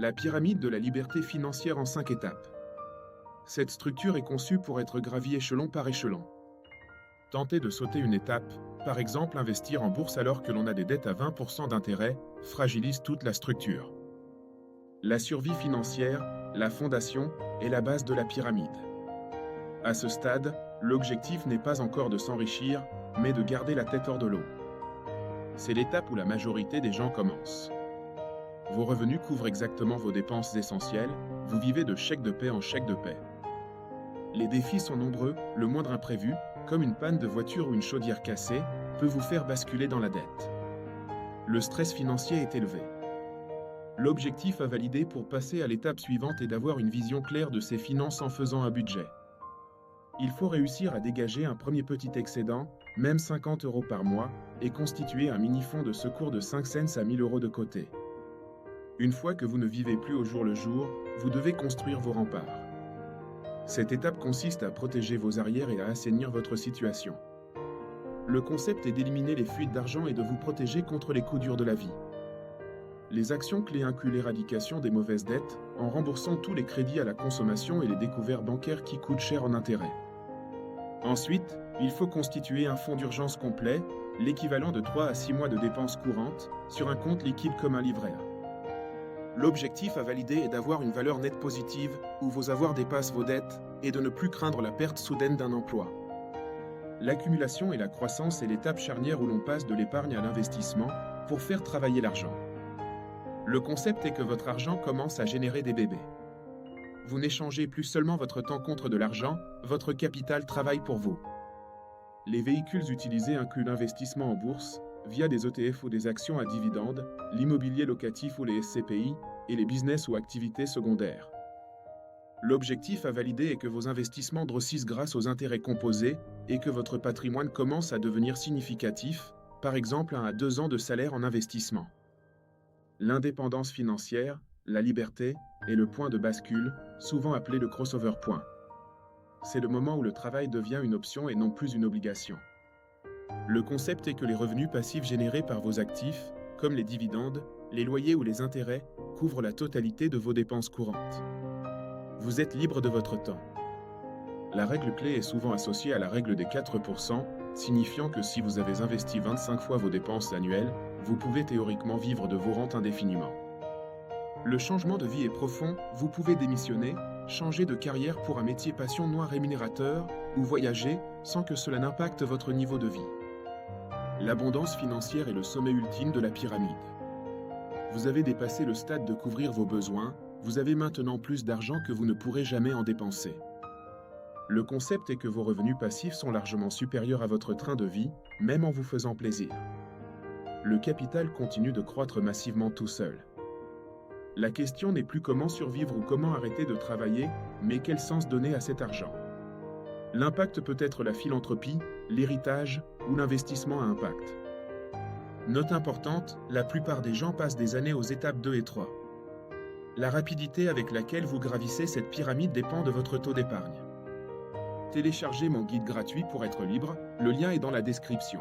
La pyramide de la liberté financière en 5 étapes. Cette structure est conçue pour être gravie échelon par échelon. Tenter de sauter une étape, par exemple investir en bourse alors que l'on a des dettes à 20% d'intérêt, fragilise toute la structure. La survie financière, la fondation, est la base de la pyramide. À ce stade, l'objectif n'est pas encore de s'enrichir, mais de garder la tête hors de l'eau. C'est l'étape où la majorité des gens commencent. Vos revenus couvrent exactement vos dépenses essentielles, vous vivez de chèque de paie en chèque de paie. Les défis sont nombreux, le moindre imprévu, comme une panne de voiture ou une chaudière cassée, peut vous faire basculer dans la dette. Le stress financier est élevé. L'objectif à valider pour passer à l'étape suivante est d'avoir une vision claire de ses finances en faisant un budget. Il faut réussir à dégager un premier petit excédent, même 50 € par mois, et constituer un mini-fonds de secours de 5 cents à 1000 € de côté. Une fois que vous ne vivez plus au jour le jour, vous devez construire vos remparts. Cette étape consiste à protéger vos arrières et à assainir votre situation. Le concept est d'éliminer les fuites d'argent et de vous protéger contre les coups durs de la vie. Les actions clés incluent l'éradication des mauvaises dettes, en remboursant tous les crédits à la consommation et les découvertes bancaires qui coûtent cher en intérêt. Ensuite, il faut constituer un fonds d'urgence complet, l'équivalent de 3 à 6 mois de dépenses courantes, sur un compte liquide comme un livret A. L'objectif à valider est d'avoir une valeur nette positive, où vos avoirs dépassent vos dettes, et de ne plus craindre la perte soudaine d'un emploi. L'accumulation et la croissance est l'étape charnière où l'on passe de l'épargne à l'investissement, pour faire travailler l'argent. Le concept est que votre argent commence à générer des bébés. Vous n'échangez plus seulement votre temps contre de l'argent, votre capital travaille pour vous. Les véhicules utilisés incluent l'investissement en bourse, via des ETF ou des actions à dividendes, l'immobilier locatif ou les SCPI, et les business ou activités secondaires. L'objectif à valider est que vos investissements grossissent grâce aux intérêts composés et que votre patrimoine commence à devenir significatif, par exemple 1 à 2 ans de salaire en investissement. L'indépendance financière, la liberté, est le point de bascule, souvent appelé le crossover point. C'est le moment où le travail devient une option et non plus une obligation. Le concept est que les revenus passifs générés par vos actifs, comme les dividendes, les loyers ou les intérêts, couvrent la totalité de vos dépenses courantes. Vous êtes libre de votre temps. La règle clé est souvent associée à la règle des 4%, signifiant que si vous avez investi 25 fois vos dépenses annuelles, vous pouvez théoriquement vivre de vos rentes indéfiniment. Le changement de vie est profond, vous pouvez démissionner, changer de carrière pour un métier passion moins rémunérateur, ou voyager, sans que cela n'impacte votre niveau de vie. L'abondance financière est le sommet ultime de la pyramide. Vous avez dépassé le stade de couvrir vos besoins, vous avez maintenant plus d'argent que vous ne pourrez jamais en dépenser. Le concept est que vos revenus passifs sont largement supérieurs à votre train de vie, même en vous faisant plaisir. Le capital continue de croître massivement tout seul. La question n'est plus comment survivre ou comment arrêter de travailler, mais quel sens donner à cet argent. L'impact peut être la philanthropie, l'héritage ou l'investissement à impact. Note importante, la plupart des gens passent des années aux étapes 2 et 3. La rapidité avec laquelle vous gravissez cette pyramide dépend de votre taux d'épargne. Téléchargez mon guide gratuit pour être libre, le lien est dans la description.